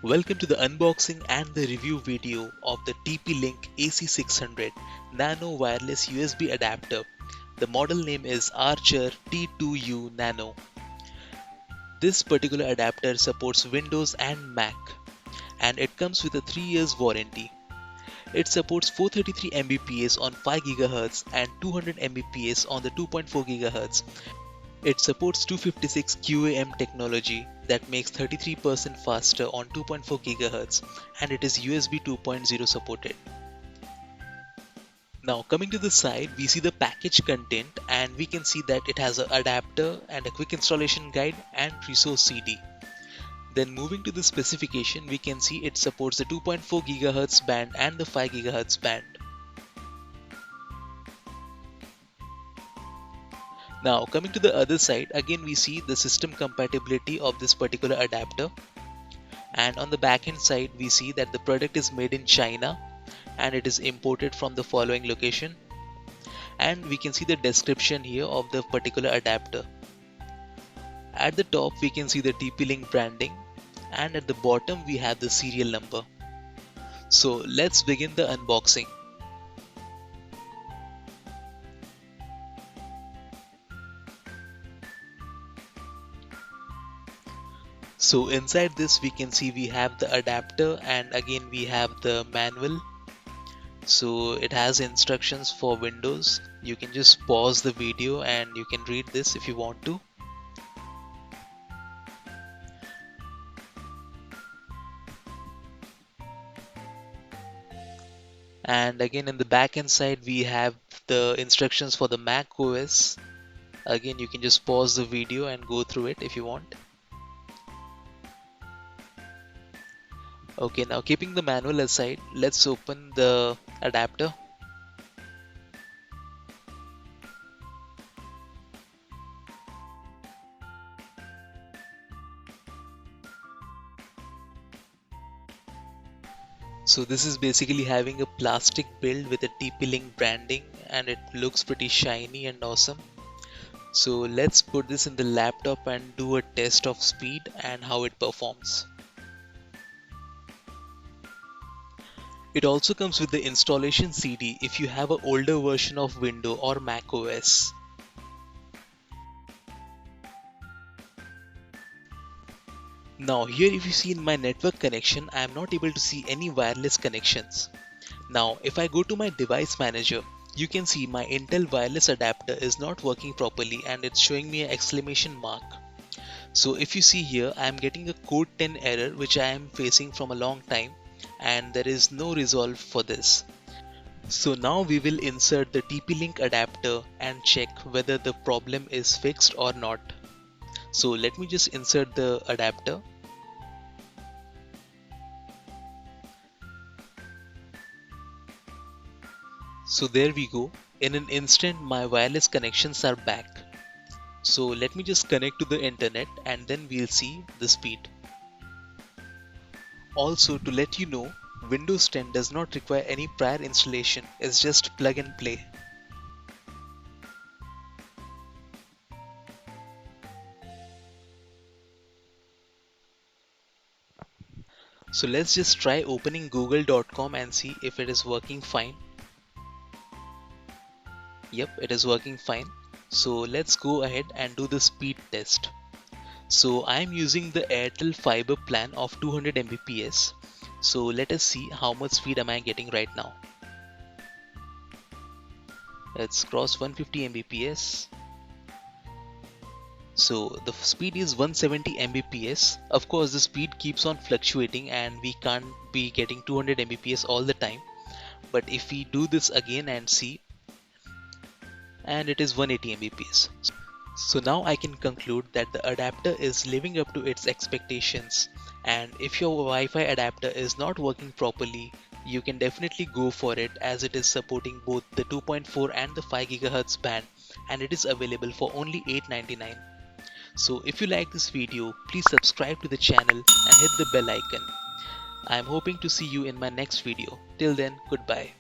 Welcome to the unboxing and the review video of the TP-Link AC600 Nano Wireless USB Adapter. The model name is Archer T2U Nano. This particular adapter supports Windows and Mac, and it comes with a 3 years warranty. It supports 433 Mbps on 5 GHz and 200 Mbps on the 2.4 GHz. It supports 256 QAM technology that makes 33% faster on 2.4 GHz, and it is USB 2.0 supported. Now coming to the side, we see the package content and we can see that it has an adapter and a quick installation guide and resource CD. Then moving to the specification, we can see it supports the 2.4 GHz band and the 5 GHz band. Now coming to the other side, again we see the system compatibility of this particular adapter, and on the back end side we see that the product is made in China and it is imported from the following location, and we can see the description here of the particular adapter. At the top we can see the TP-Link branding, and at the bottom we have the serial number. So let's begin the unboxing. So inside this we can see we have the adapter, and again we have the manual. So it has instructions for Windows. You can just pause the video and you can read this if you want to. And again in the back end side we have the instructions for the Mac OS. Again you can just pause the video and go through it if you want. Okay, now keeping the manual aside, let's open the adapter. So this is basically having a plastic build with a TP-Link branding, and it looks pretty shiny and awesome. So let's put this in the laptop and do a test of speed and how it performs. It also comes with the installation CD if you have an older version of Windows or Mac OS. Now here if you see in my network connection, I am not able to see any wireless connections. Now if I go to my device manager, you can see my Intel wireless adapter is not working properly and it's showing me an exclamation mark. So if you see here, I am getting a code 10 error which I am facing from a long time, and there is no resolve for this. So now we will insert the TP-Link adapter and check whether the problem is fixed or not. So let me just insert the adapter. So there we go. In an instant my wireless connections are back. So let me just connect to the internet and then we'll see the speed. Also, to let you know, Windows 10 does not require any prior installation, it's just plug and play. So let's just try opening google.com and see if it is working fine. Yep, it is working fine. So let's go ahead and do the speed test. So I'm using the Airtel fiber plan of 200 Mbps. So let us see how much speed am I getting right now. Let's cross 150 Mbps. So the speed is 170 Mbps. Of course the speed keeps on fluctuating and we can't be getting 200 Mbps all the time. But if we do this again and see, and it is 180 Mbps. So now I can conclude that the adapter is living up to its expectations, and if your Wi-Fi adapter is not working properly, you can definitely go for it, as it is supporting both the 2.4 and the 5 GHz band, and it is available for only $8.99. So if you like this video, please subscribe to the channel and hit the bell icon. I am hoping to see you in my next video. Till then, goodbye.